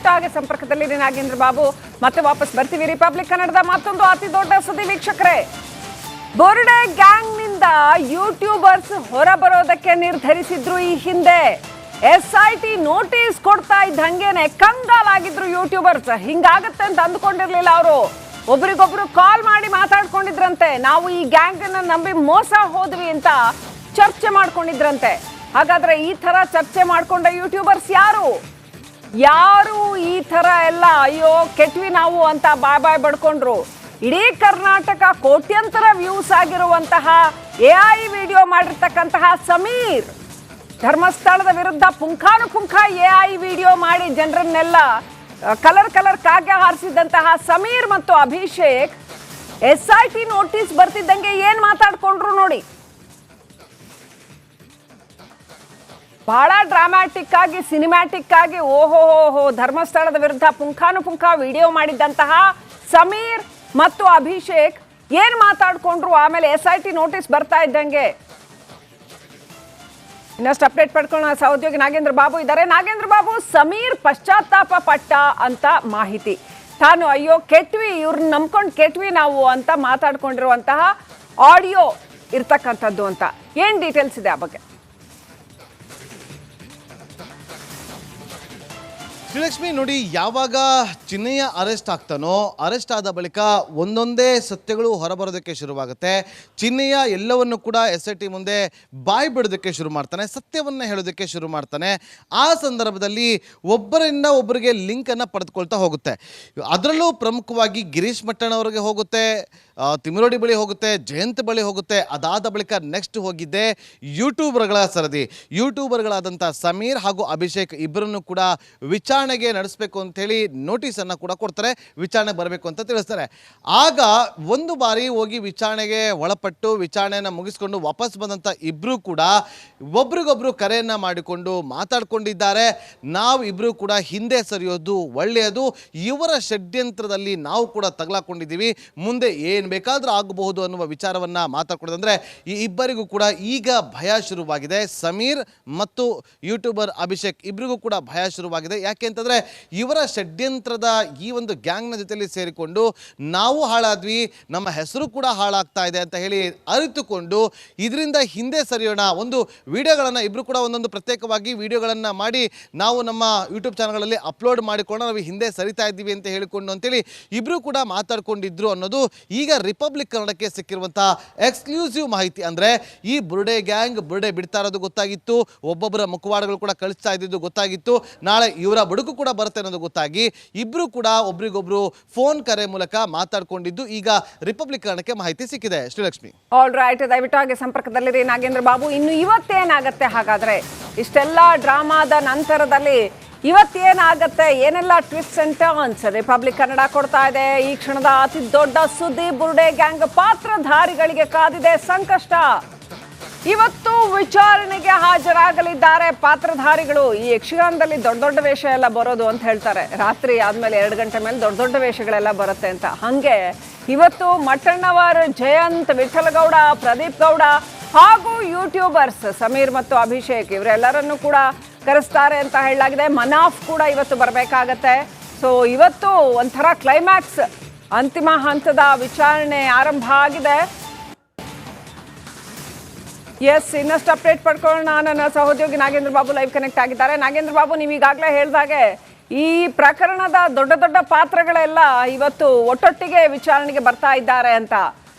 ದಯವಿಟ್ಟು ಹಾಗೆ ಸಂಪರ್ಕದಲ್ಲಿ ನಾಗೇಂದ್ರ ಬಾಬು ಮತ್ತೆ ವಾಪಸ್ ಬರ್ತೀವಿ. ರಿಪಬ್ಲಿಕ್ ಕನ್ನಡದ ಮತ್ತೊಂದು ಅತಿ ದೊಡ್ಡ ಸುದ್ದಿ ವೀಕ್ಷಕರೇ. ಬುರುಡೆ ಗ್ಯಾಂಗ್ ನಿಂದ ಯೂಟ್ಯೂಬರ್ಸ್ ಹೊರಬರೋದಕ್ಕೆ ನಿರ್ಧರಿಸಿದ್ರು. ಈ ಹಿಂದೆ SIT ನೋಟಿಸ್ ಕೊಡ್ತಾ ಇದ್ದಂಗೆನೆ ಕಂಗಾಲಾಗಿದ್ರು ಯೂಟ್ಯೂಬರ್ಸ್. ಹಿಂಗಾಗತ್ತೆ ಅಂತ ಅಂದ್ಕೊಂಡಿರ್ಲಿಲ್ಲ ಅವರು. ಒಬ್ರಿಗೊಬ್ರು ಕಾಲ್ ಮಾಡಿ ಮಾತಾಡ್ಕೊಂಡಿದ್ರಂತೆ. ನಾವು ಈ ಗ್ಯಾಂಗ್ ಅನ್ನ ನಂಬಿ ಮೋಸ ಹೋದ್ವಿ ಅಂತ ಚರ್ಚೆ ಮಾಡ್ಕೊಂಡಿದ್ರಂತೆ. ಹಾಗಾದ್ರೆ ಈ ತರ ಚರ್ಚೆ ಮಾಡ್ಕೊಂಡ ಯೂಟ್ಯೂಬರ್ಸ್ ಯಾರು ಈ ತರ ಎಲ್ಲ ಅಯ್ಯೋ ಕೆಟ್ವಿ ನಾವು ಅಂತ ಬಾಯ್ ಬಡ್ಕೊಂಡ್ರು. ಇಡೀ ಕರ್ನಾಟಕ ಕೋಟ್ಯಂತರ ವ್ಯೂಸ್ ಆಗಿರುವಂತಹ AI ವಿಡಿಯೋ ಮಾಡಿರ್ತಕ್ಕಂತಹ ಸಮೀರ್, ಧರ್ಮಸ್ಥಳದ ವಿರುದ್ಧ ಪುಂಖಾನುಪುಂಖ AI ವಿಡಿಯೋ ಮಾಡಿ ಜನರನ್ನೆಲ್ಲ ಕಲರ್ ಕಾಗೆ ಹಾರಿಸಿದಂತಹ ಸಮೀರ್ ಮತ್ತು ಅಭಿಷೇಕ್ SIT ನೋಟಿಸ್ ಬರ್ತಿದ್ದಂಗೆ ಏನ್ ಮಾತಾಡ್ಕೊಂಡ್ರು ನೋಡಿ. ಬಹಳ ಡ್ರಾಮ್ಯಾಟಿಕ್ ಆಗಿ ಸಿನಿಮ್ಯಾಟಿಕ್ ಆಗಿ ಓಹೋ ಧರ್ಮಸ್ಥಳದ ವಿರುದ್ಧ ಪುಂಖಾನುಪುಂಖ ವಿಡಿಯೋ ಮಾಡಿದ್ದಂತಹ ಸಮೀರ್ ಮತ್ತು ಅಭಿಷೇಕ್ ಏನ್ ಮಾತಾಡ್ಕೊಂಡ್ರು. ಆಮೇಲೆ SIT ನೋಟಿಸ್ ಬರ್ತಾ ಇದ್ದಂಗೆ ಇನ್ನಷ್ಟು ಅಪ್ಡೇಟ್ ಪಡ್ಕೊಳ್ಳೋಣ. ಸಹೋದ್ಯೋಗಿ ನಾಗೇಂದ್ರ ಬಾಬು ಇದ್ದಾರೆ. ನಾಗೇಂದ್ರ ಬಾಬು, ಸಮೀರ್ ಪಶ್ಚಾತ್ತಾಪ ಪಟ್ಟ ಅಂತ ಮಾಹಿತಿ. ತಾನು ಅಯ್ಯೋ ಕೆಟ್ವಿ, ಇವ್ರನ್ನ ನಂಬ್ಕೊಂಡು ಕೆಟ್ವಿ ನಾವು ಅಂತ ಮಾತಾಡ್ಕೊಂಡಿರುವಂತಹ ಆಡಿಯೋ ಇರ್ತಕ್ಕಂಥದ್ದು ಅಂತ ಏನ್ ಡೀಟೇಲ್ಸ್ ಇದೆ ಆ ಬಗ್ಗೆ? ಶ್ರೀಲಕ್ಷ್ಮಿ ನೋಡಿ, ಯಾವಾಗ ಚಿನ್ನಯ್ಯ ಅರೆಸ್ಟ್ ಆಗ್ತಾನೋ, ಅರೆಸ್ಟ್ ಆದ ಬಳಿಕ ಒಂದೊಂದೇ ಸತ್ಯಗಳು ಹೊರಬರೋದಕ್ಕೆ ಶುರುವಾಗುತ್ತೆ. ಚಿನ್ನಯ್ಯ ಎಲ್ಲವನ್ನು ಕೂಡ SIT ಮುಂದೆ ಬಾಯಿ ಬಿಡೋದಕ್ಕೆ ಶುರು ಮಾಡ್ತಾನೆ, ಸತ್ಯವನ್ನು ಹೇಳೋದಕ್ಕೆ ಶುರು ಮಾಡ್ತಾನೆ. ಆ ಸಂದರ್ಭದಲ್ಲಿ ಒಬ್ಬರಿಂದ ಒಬ್ಬರಿಗೆ ಲಿಂಕನ್ನು ಪಡೆದುಕೊಳ್ತಾ ಹೋಗುತ್ತೆ. ಅದರಲ್ಲೂ ಪ್ರಮುಖವಾಗಿ ಗಿರೀಶ್ ಮಟ್ಟಣ್ಣವರಿಗೆ ಹೋಗುತ್ತೆ, ತಿಮಿರೋಡಿ ಬಳಿ ಹೋಗುತ್ತೆ, ಜಯಂತ್ ಬಳಿ ಹೋಗುತ್ತೆ. ಅದಾದ ಬಳಿಕ ನೆಕ್ಸ್ಟ್ ಹೋಗಿದ್ದೆ ಯೂಟ್ಯೂಬರ್ಗಳ ಸರದಿ. ಯೂಟ್ಯೂಬರ್ಗಳಾದಂಥ ಸಮೀರ್ ಹಾಗೂ ಅಭಿಷೇಕ್ ಇಬ್ಬರನ್ನು ಕೂಡ ವಿಚಾರಣೆಗೆ ನಡೆಸಬೇಕು ಅಂಥೇಳಿ ನೋಟಿಸನ್ನು ಕೂಡ ಕೊಡ್ತಾರೆ, ವಿಚಾರಣೆ ಬರಬೇಕು ಅಂತ ತಿಳಿಸ್ತಾರೆ. ಆಗ ಒಂದು ಬಾರಿ ಹೋಗಿ ವಿಚಾರಣೆಗೆ ಒಳಪಟ್ಟು ವಿಚಾರಣೆಯನ್ನು ಮುಗಿಸ್ಕೊಂಡು ವಾಪಸ್ ಬಂದಂಥ ಇಬ್ಬರು ಕೂಡ ಒಬ್ರಿಗೊಬ್ರು ಕರೆಯನ್ನು ಮಾಡಿಕೊಂಡು ಮಾತಾಡ್ಕೊಂಡಿದ್ದಾರೆ. ನಾವು ಇಬ್ಬರು ಕೂಡ ಹಿಂದೆ ಸರಿಯೋದು ಒಳ್ಳೆಯದು, ಇವರ ಷಡ್ಯಂತ್ರದಲ್ಲಿ ನಾವು ಕೂಡ ತಗಲಾಕೊಂಡಿದ್ದೀವಿ, ಮುಂದೆ ಏನು ಬೇಕಾದರೂ ಆಗಬಹುದು ಅನ್ನುವ ವಿಚಾರವನ್ನು ಮಾತಾಡ್ಕೊಡೋದಂದ್ರೆ ಈ ಇಬ್ಬರಿಗೂ ಕೂಡ ಈಗ ಭಯ ಶುರುವಾಗಿದೆ. ಸಮೀರ್ ಮತ್ತು ಯೂಟ್ಯೂಬರ್ ಅಭಿಷೇಕ್ ಇಬ್ಬರಿಗೂ ಕೂಡ ಭಯ ಶುರುವಾಗಿದೆ. ಯಾಕೆ ಅಂತಂದರೆ ಇವರ ಷಡ್ಯಂತ್ರದ ಈ ಒಂದು ಗ್ಯಾಂಗ್ನ ಜೊತೆಯಲ್ಲಿ ಸೇರಿಕೊಂಡು ನಾವು ಹಾಳಾದ್ವಿ, ನಮ್ಮ ಹೆಸರು ಕೂಡ ಹಾಳಾಗ್ತಾ ಇದೆ ಅಂತ ಹೇಳಿ ಅರಿತುಕೊಂಡು ಇದರಿಂದ ಹಿಂದೆ ಸರಿಯೋಣ, ಒಂದು ವಿಡಿಯೋಗಳನ್ನು ಇಬ್ಬರು ಕೂಡ ಒಂದೊಂದು ಪ್ರತ್ಯೇಕವಾಗಿ ವಿಡಿಯೋಗಳನ್ನು ಮಾಡಿ ನಾವು ನಮ್ಮ ಯೂಟ್ಯೂಬ್ ಚಾನಲ್ಗಳಲ್ಲಿ ಅಪ್ಲೋಡ್ ಮಾಡಿಕೊಂಡು ನಾವು ಹಿಂದೆ ಸರಿತಾ ಇದ್ದೀವಿ ಅಂತ ಹೇಳಿಕೊಂಡು ಅಂತೇಳಿ ಇಬ್ಬರು ಕೂಡ ಮಾತಾಡ್ಕೊಂಡಿದ್ರು ಅನ್ನೋದು ಈಗ ರಿಪಬ್ಲಿಕ್ ಕನ್ನಡಕ್ಕೆ ಸಿಕ್ಕಿರುವಂಥ ಎಕ್ಸ್ಕ್ಲೂಸಿವ್ ಮಾಹಿತಿ. ಅಂದರೆ ಈ ಬುರುಡೆ ಗ್ಯಾಂಗ್ ಬುರುಡೆ ಬಿಡ್ತಾ ಇರೋದು ಗೊತ್ತಾಗಿತ್ತು, ಒಬ್ಬೊಬ್ಬರ ಮುಖವಾಡಗಳು ಕೂಡ ಕಳಿಸ್ತಾ ಇದ್ದಿದ್ದು ಗೊತ್ತಾಗಿತ್ತು, ನಾಳೆ ಇವರ ಬದುಕು ಕೂಡ ಬರುತ್ತೆ ಅನ್ನೋದು ಗೊತ್ತಾಗಿ ಇಬ್ಬರು ಕೂಡ ಒಬ್ರಿಗೊಬ್ರು ಫೋನ್ ಕರೆ ಮೂಲಕ ಮಾತಾಡ್ಕೊಂಡಿದ್ದು ಈಗ ರಿಪಬ್ಲಿಕ್ ಕನ್ನಡಕ್ಕೆ ಮಾಹಿತಿ ಸಿಕ್ಕಿದೆ. ಶ್ರೀಲಕ್ಷ್ಮಿ, ಆಲ್ ರೈಟ್, ದಯವಿಟ್ಟು ಹಾಗೆ ಸಂಪರ್ಕದಲ್ಲಿರಿ ನಾಗೇಂದ್ರ ಬಾಬು. ಇನ್ನು ಇವತ್ತೇನಾಗತ್ತೆ ಹಾಗಾದ್ರೆ? ಇಷ್ಟೆಲ್ಲ ಡ್ರಾಮಾದ ನಂತರದಲ್ಲಿ ಇವತ್ತೇನಾಗತ್ತೆ, ಏನೆಲ್ಲ twist and turns republic Kannada ಕೊಡ್ತಾ ಇದೆ? ಈ ಕ್ಷಣದ ಅತಿ ದೊಡ್ಡ ಸುದ್ದಿ, ಬುರುಡೆ ಗ್ಯಾಂಗ್ ಪಾತ್ರಧಾರಿಗಳಿಗೆ ಕಾದಿದೆ ಸಂಕಷ್ಟ. ಇವತ್ತು ವಿಚಾರಣೆಗೆ ಹಾಜರಾಗಲಿದ್ದಾರೆ ಪಾತ್ರಧಾರಿಗಳು. ಈ ಯಕ್ಷಗಾನದಲ್ಲಿ ದೊಡ್ಡ ವೇಷ ಎಲ್ಲ ಬರೋದು ಅಂತ ಹೇಳ್ತಾರೆ, ರಾತ್ರಿ ಆದ್ಮೇಲೆ 2 ಗಂಟೆ ಮೇಲೆ ದೊಡ್ಡ ವೇಷಗಳೆಲ್ಲ ಬರುತ್ತೆ ಅಂತ. ಹಂಗೆ ಇವತ್ತು ಮಟ್ಟಣ್ಣವರ್, ಜಯಂತ್, ವಿಠಲಗೌಡ, ಪ್ರದೀಪ್ ಗೌಡ ಹಾಗೂ ಯೂಟ್ಯೂಬರ್ಸ್ ಸಮೀರ್ ಮತ್ತು ಅಭಿಷೇಕ್ ಇವರೆಲ್ಲರನ್ನು ಕೂಡ ಕರೆಸ್ತಾರೆ ಅಂತ ಹೇಳಲಾಗಿದೆ. ಮನಾಫ್ ಕೂಡ ಇವತ್ತು ಬರಬೇಕಾಗತ್ತೆ. ಸೊ ಇವತ್ತು ಒಂಥರ ಕ್ಲೈಮ್ಯಾಕ್ಸ್, ಅಂತಿಮ ಹಂತದ ವಿಚಾರಣೆ ಆರಂಭ ಆಗಿದೆ. ಎಸ್, ಇನ್ನಷ್ಟು ಅಪ್ಡೇಟ್ ಪಡ್ಕೊಳ್ಳೋಣ. ನನ್ನ ಸಹೋದ್ಯೋಗಿ ನಾಗೇಂದ್ರ ಬಾಬು ಲೈವ್ ಕನೆಕ್ಟ್ ಆಗಿದ್ದಾರೆ. ನಾಗೇಂದ್ರ ಬಾಬು, ನೀವು ಈಗಾಗಲೇ ಹೇಳಿದಾಗೆ ಈ ಪ್ರಕರಣದ ದೊಡ್ಡ ಪಾತ್ರಗಳೆಲ್ಲ ಇವತ್ತು ಒಟ್ಟೊಟ್ಟಿಗೆ ವಿಚಾರಣೆಗೆ ಬರ್ತಾ ಇದ್ದಾರೆ ಅಂತ.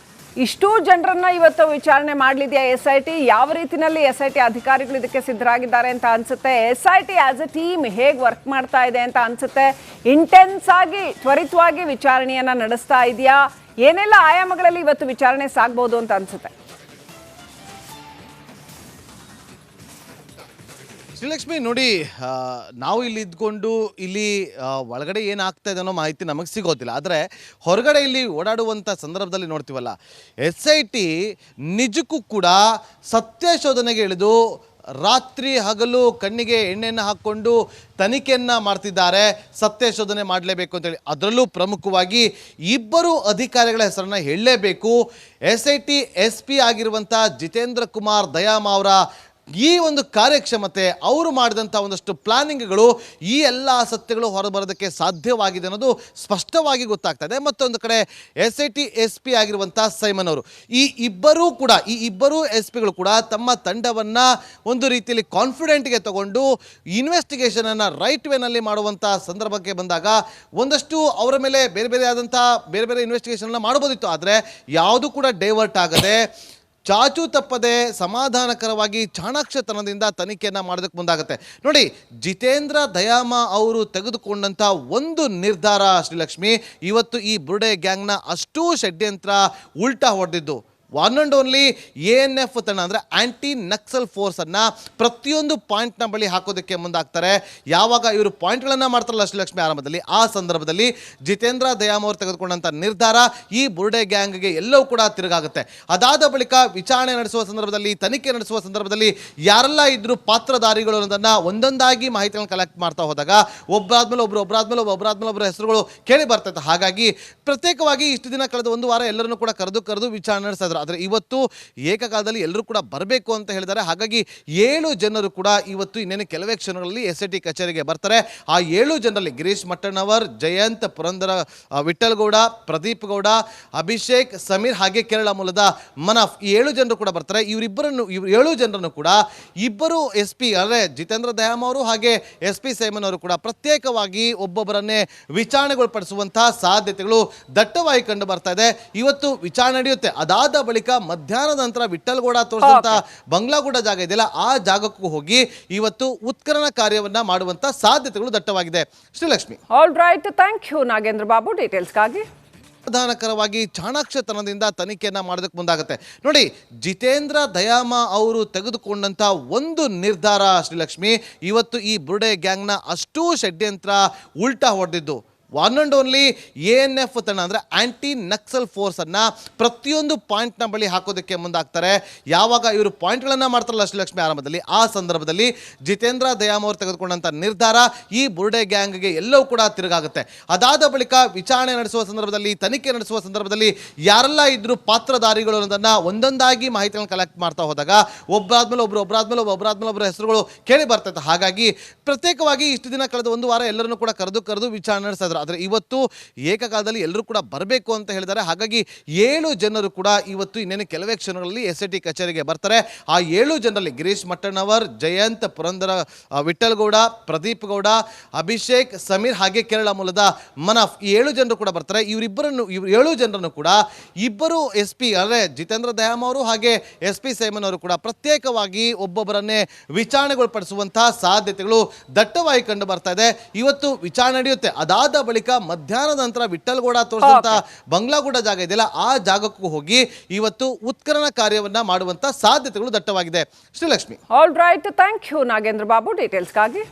ಇಷ್ಟೂ ಜನರನ್ನ ಇವತ್ತು ವಿಚಾರಣೆ ಮಾಡಲಿದೆಯಾ SIT? ಯಾವ ರೀತಿಯಲ್ಲಿ SIT ಅಧಿಕಾರಿಗಳು ಇದಕ್ಕೆ ಸಿದ್ಧರಾಗಿದ್ದಾರೆ ಅಂತ ಅನ್ಸುತ್ತೆ? SIT ಆಸ್ ಎ ಟೀಮ್ ಹೇಗೆ ವರ್ಕ್ ಮಾಡ್ತಾ ಇದೆ ಅಂತ ಅನ್ಸುತ್ತೆ? ಇಂಟೆನ್ಸ್ ಆಗಿ ತ್ವರಿತವಾಗಿ ವಿಚಾರಣೆಯನ್ನ ನಡೆಸ್ತಾ ಇದೆಯಾ? ಏನೆಲ್ಲ ಆಯಾಮಗಳಲ್ಲಿ ಇವತ್ತು ವಿಚಾರಣೆ ಸಾಗಬಹುದು ಅಂತ ಅನ್ಸುತ್ತೆ? ಶ್ರೀಲಕ್ಷ್ಮಿ ನೋಡಿ, ನಾವು ಇಲ್ಲಿ ಇದ್ಕೊಂಡು ಇಲ್ಲಿ ಒಳಗಡೆ ಏನಾಗ್ತಾ ಇದೆ ಅನ್ನೋ ಮಾಹಿತಿ ನಮಗೆ ಸಿಗೋದಿಲ್ಲ. ಆದರೆ ಹೊರಗಡೆ ಇಲ್ಲಿ ಓಡಾಡುವಂಥ ಸಂದರ್ಭದಲ್ಲಿ ನೋಡ್ತೀವಲ್ಲ, SIT ನಿಜಕ್ಕೂ ಕೂಡ ಸತ್ಯ ಶೋಧನೆಗೆ ಇಳಿದು ರಾತ್ರಿ ಹಗಲು ಕಣ್ಣಿಗೆ ಎಣ್ಣೆಯನ್ನು ಹಾಕ್ಕೊಂಡು ತನಿಖೆಯನ್ನು ಮಾಡ್ತಿದ್ದಾರೆ, ಸತ್ಯ ಶೋಧನೆ ಮಾಡಲೇಬೇಕು ಅಂತೇಳಿ. ಅದರಲ್ಲೂ ಪ್ರಮುಖವಾಗಿ ಇಬ್ಬರು ಅಧಿಕಾರಿಗಳ ಹೆಸರನ್ನು ಹೇಳಲೇಬೇಕು. SIT SP ಆಗಿರುವಂಥ ಜಿತೇಂದ್ರ ಕುಮಾರ್ ದಯಾಮ್ ಅವರ ಈ ಒಂದು ಕಾರ್ಯಕ್ಷಮತೆ ಅವರು ಮಾಡಿದಂಥ ಒಂದಷ್ಟು ಪ್ಲಾನಿಂಗ್ಗಳು ಈ ಎಲ್ಲ ಸತ್ಯಗಳು ಹೊರಬರೋದಕ್ಕೆ ಸಾಧ್ಯವಾಗಿದೆ ಅನ್ನೋದು ಸ್ಪಷ್ಟವಾಗಿ ಗೊತ್ತಾಗ್ತಾ ಇದೆ. ಮತ್ತೊಂದು ಕಡೆ SIT SP ಆಗಿರುವಂಥ ಸೈಮನ್ ಅವರು ಈ ಇಬ್ಬರೂ SP ಕೂಡ ತಮ್ಮ ತಂಡವನ್ನು ಒಂದು ರೀತಿಯಲ್ಲಿ ಕಾನ್ಫಿಡೆಂಟ್ಗೆ ತಗೊಂಡು ಇನ್ವೆಸ್ಟಿಗೇಷನನ್ನು ರೈಟ್ ವೇನಲ್ಲಿ ಮಾಡುವಂಥ ಸಂದರ್ಭಕ್ಕೆ ಬಂದಾಗ ಒಂದಷ್ಟು ಅವರ ಮೇಲೆ ಬೇರೆ ಬೇರೆ ಇನ್ವೆಸ್ಟಿಗೇಷನ್ನ ಮಾಡ್ಬೋದಿತ್ತು. ಆದರೆ ಯಾವುದೂ ಕೂಡ ಡೈವರ್ಟ್ ಆಗದೆ ಚಾಚು ತಪ್ಪದೆ ಸಮಾಧಾನಕರವಾಗಿ ಚಾಣಾಕ್ಷತನದಿಂದ ತನಿಖೆಯನ್ನು ಮಾಡೋದಕ್ಕೆ ಮುಂದಾಗುತ್ತೆ. ನೋಡಿ, ಜಿತೇಂದ್ರ ದಯಾಮ ಅವರು ತೆಗೆದುಕೊಂಡಂಥ ಒಂದು ನಿರ್ಧಾರ ಶ್ರೀಲಕ್ಷ್ಮಿ ಇವತ್ತು ಈ ಬುರ್ಡೆ ಗ್ಯಾಂಗ್ನ ಅಷ್ಟೂ ಷಡ್ಯಂತ್ರ ಉಲ್ಟಾ ಹೊಡೆದಿದ್ದು. ಒನ್ ಆ್ಯಂಡ್ ಓನ್ಲಿ ANF ತಂಡ ಅಂದರೆ ಆ್ಯಂಟಿ ನಕ್ಸಲ್ ಫೋರ್ಸನ್ನು ಪ್ರತಿಯೊಂದು ಪಾಯಿಂಟ್ನ ಬಳಿ ಹಾಕೋದಕ್ಕೆ ಮುಂದಾಗ್ತಾರೆ. ಯಾವಾಗ ಇವರು ಪಾಯಿಂಟ್ಗಳನ್ನು ಮಾಡ್ತಾರಲ್ಲ ಶ್ರೀಲಕ್ಷ್ಮಿ ಆರಂಭದಲ್ಲಿ, ಆ ಸಂದರ್ಭದಲ್ಲಿ ಜಿತೇಂದ್ರ ದಯಾಮ್ ಅವರು ತೆಗೆದುಕೊಂಡಂಥ ನಿರ್ಧಾರ ಈ ಬುರ್ಡೆ ಗ್ಯಾಂಗ್ಗೆ ಎಲ್ಲವೂ ಕೂಡ ತಿರುಗಾಗುತ್ತೆ. ಅದಾದ ಬಳಿಕ ವಿಚಾರಣೆ ನಡೆಸುವ ಸಂದರ್ಭದಲ್ಲಿ, ತನಿಖೆ ನಡೆಸುವ ಸಂದರ್ಭದಲ್ಲಿ ಯಾರೆಲ್ಲ ಇದ್ದರೂ ಪಾತ್ರಧಾರಿಗಳು ಅನ್ನೋದನ್ನು ಒಂದೊಂದಾಗಿ ಮಾಹಿತಿಗಳನ್ನು ಕಲೆಕ್ಟ್ ಮಾಡ್ತಾ ಹೋದಾಗ ಒಬ್ಬರಾದ್ಮೇಲೆ ಒಬ್ಬರ ಹೆಸರುಗಳು ಕೇಳಿ ಬರ್ತೈತೆ. ಹಾಗಾಗಿ ಪ್ರತ್ಯೇಕವಾಗಿ ಇಷ್ಟು ದಿನ ಕಳೆದ ಒಂದು ವಾರ ಎಲ್ಲರನ್ನೂ ಕೂಡ ಕರೆದು ವಿಚಾರಣೆ ನಡೆಸಿದ್ರು. ಆದರೆ ಇವತ್ತು ಏಕಕಾಲದಲ್ಲಿ ಎಲ್ಲರೂ ಕೂಡ ಬರಬೇಕು ಅಂತ ಹೇಳಿದ್ದಾರೆ. ಹಾಗಾಗಿ 7 ಜನರು ಕೂಡ ಇವತ್ತು ಇನ್ನೇನು ಕೆಲವೇ ಕ್ಷಣಗಳಲ್ಲಿ SIT ಕಚೇರಿಗೆ ಬರ್ತಾರೆ. ಆ 7 ಜನರಲ್ಲಿ ಗಿರೀಶ್ ಮಟ್ಟಣ್ಣವರ್, ಜಯಂತ್, ಪುರಂದರ ವಿಠಲ್ ಗೌಡ, ಪ್ರದೀಪ್ ಗೌಡ, ಅಭಿಷೇಕ್, ಸಮೀರ್ ಹಾಗೆ ಕೇರಳ ಮೂಲದ ಮನಫ್, ಈ 7 ಜನರು ಕೂಡ ಬರ್ತಾರೆ. ಇವರು 7 ಜನರನ್ನು ಕೂಡ ಇಬ್ಬರು SP ಅಂದರೆ ಜಿತೇಂದ್ರ ದಯಾಮ್ ಅವರು ಹಾಗೆ SP ಸೈಮನ್ ಅವರು ಕೂಡ ಪ್ರತ್ಯೇಕವಾಗಿ ಒಬ್ಬೊಬ್ಬರನ್ನೇ ವಿಚಾರಣೆಗೊಳಪಡಿಸುವಂತಹ ಸಾಧ್ಯತೆಗಳು ದಟ್ಟವಾಗಿ ಕಂಡು ಬರ್ತಾ ಇದೆ. ಇವತ್ತು ವಿಚಾರಣೆ ನಡೆಯುತ್ತೆ. ಅದಾದ ಬಳಿಕ ಮಧ್ಯಾಹ್ನದ ನಂತರ ವಿಠಲ್ಗೌಡ ತೋರಿಸಿದಂತ ಬಂಗ್ಲಾಗೂಡ ಜಾಗ ಇದೆಯಲ್ಲ, ಆ ಜಾಗಕ್ಕೂ ಹೋಗಿ ಇವತ್ತು ಉತ್ಖನನ ಕಾರ್ಯವನ್ನ ಮಾಡುವಂತ ಸಾಧ್ಯತೆಗಳು ದಟ್ಟವಾಗಿದೆ. Srilakshmi, all right, thank you Nagendra Babu ಡೀಟೇಲ್ಸ್ಗಾಗಿ. ಸಮಾಧಾನಕರವಾಗಿ ಚಾಣಾಕ್ಷತನದಿಂದ ತನಿಖೆಯನ್ನು ಮಾಡೋದಕ್ಕೆ ಮುಂದಾಗುತ್ತೆ. ನೋಡಿ, ಜಿತೇಂದ್ರ ದಯಾಮ ಅವರು ತೆಗೆದುಕೊಂಡಂಥ ಒಂದು ನಿರ್ಧಾರ ಶ್ರೀಲಕ್ಷ್ಮಿ ಇವತ್ತು ಈ ಬುರ್ಡೆ ಗ್ಯಾಂಗ್ನ ಅಷ್ಟೂ ಷಡ್ಯಂತ್ರ ಉಲ್ಟಾ ಹೊಡೆದಿದ್ದು. ಒನ್ ಆ್ಯಂಡ್ ಓನ್ಲಿ ANF ತಂಡ ಅಂದರೆ ಆ್ಯಂಟಿ ನಕ್ಸಲ್ ಫೋರ್ಸನ್ನು ಪ್ರತಿಯೊಂದು ಪಾಯಿಂಟ್ನ ಬಳಿ ಹಾಕೋದಕ್ಕೆ ಮುಂದಾಗ್ತಾರೆ. ಯಾವಾಗ ಇವರು ಪಾಯಿಂಟ್ಗಳನ್ನು ಮಾಡ್ತಾರಲ್ಲ ಶ್ರೀಲಕ್ಷ್ಮಿ ಆರಂಭದಲ್ಲಿ, ಆ ಸಂದರ್ಭದಲ್ಲಿ ಜಿತೇಂದ್ರ ದಯಾಮ್ ಅವರು ತೆಗೆದುಕೊಂಡಂಥ ನಿರ್ಧಾರ ಈ ಬುರ್ಡೆ ಗ್ಯಾಂಗ್ಗೆ ಎಲ್ಲವೂ ಕೂಡ ತಿರುಗಾಗುತ್ತೆ. ಅದಾದ ಬಳಿಕ ವಿಚಾರಣೆ ನಡೆಸುವ ಸಂದರ್ಭದಲ್ಲಿ, ತನಿಖೆ ನಡೆಸುವ ಸಂದರ್ಭದಲ್ಲಿ ಯಾರೆಲ್ಲ ಇದ್ದರೂ ಪಾತ್ರಧಾರಿಗಳು ಅನ್ನೋದನ್ನು ಒಂದೊಂದಾಗಿ ಮಾಹಿತಿಗಳನ್ನು ಕಲೆಕ್ಟ್ ಮಾಡ್ತಾ ಹೋದಾಗ ಒಬ್ಬರಾದ್ಮೇಲೆ ಒಬ್ಬರ ಹೆಸರುಗಳು ಕೇಳಿ ಬರ್ತೈತೆ. ಹಾಗಾಗಿ ಪ್ರತ್ಯೇಕವಾಗಿ ಇಷ್ಟು ದಿನ ಕಳೆದ ಒಂದು ವಾರ ಎಲ್ಲರನ್ನೂ ಕೂಡ ಕರೆದು ವಿಚಾರಣೆ ನಡೆಸಿದ್ರು. ಆದರೆ ಇವತ್ತು ಏಕಕಾಲದಲ್ಲಿ ಎಲ್ಲರೂ ಕೂಡ ಬರಬೇಕು ಅಂತ ಹೇಳಿದ್ದಾರೆ. ಹಾಗಾಗಿ 7 ಜನರು ಕೂಡ ಇವತ್ತು ಇನ್ನೇನು ಕೆಲವೇ ಕ್ಷಣಗಳಲ್ಲಿ SIT ಕಚೇರಿಗೆ ಬರ್ತಾರೆ. ಆ 7 ಜನರಲ್ಲಿ ಗಿರೀಶ್ ಮಟ್ಟಣ್ಣವರ್, ಜಯಂತ್, ಪುರಂದರ ವಿಠಲ್ ಗೌಡ, ಪ್ರದೀಪ್ ಗೌಡ, ಅಭಿಷೇಕ್, ಸಮೀರ್ ಹಾಗೆ ಕೇರಳ ಮೂಲದ ಮನಫ್, ಈ 7 ಜನರು ಕೂಡ ಬರ್ತಾರೆ. ಇವರು 7 ಜನರನ್ನು ಕೂಡ ಇಬ್ಬರು SP ಅಂದರೆ ಜಿತೇಂದ್ರ ದಯಾಮ್ ಅವರು ಹಾಗೆ SP ಸೈಮನ್ ಅವರು ಕೂಡ ಪ್ರತ್ಯೇಕವಾಗಿ ಒಬ್ಬೊಬ್ಬರನ್ನೇ ವಿಚಾರಣೆಗೊಳಪಡಿಸುವಂತಹ ಸಾಧ್ಯತೆಗಳು ದಟ್ಟವಾಗಿ ಕಂಡು ಬರ್ತಾ ಇದೆ. ಇವತ್ತು ವಿಚಾರಣೆ ನಡೆಯುತ್ತೆ. ಅದಾದ ಬಳಿಕ ಮಧ್ಯಾಹ್ನದ ನಂತರ ವಿಠಲ್ಗೌಡ ತೋರಿಸಿದಂತ ಬಂಗ್ಲಾಗೂಡ ಜಾಗ ಇದೆಯಲ್ಲ, ಆ ಜಾಗಕ್ಕೂ ಹೋಗಿ ಇವತ್ತು ಉತ್ಖನನ ಕಾರ್ಯವನ್ನ ಮಾಡುವಂತ ಸಾಧ್ಯತೆಗಳು ದಟ್ಟವಾಗಿದೆ. Srilakshmi, all right, thank you Nagendra Babu ಡೀಟೇಲ್ಸ್ಗಾಗಿ.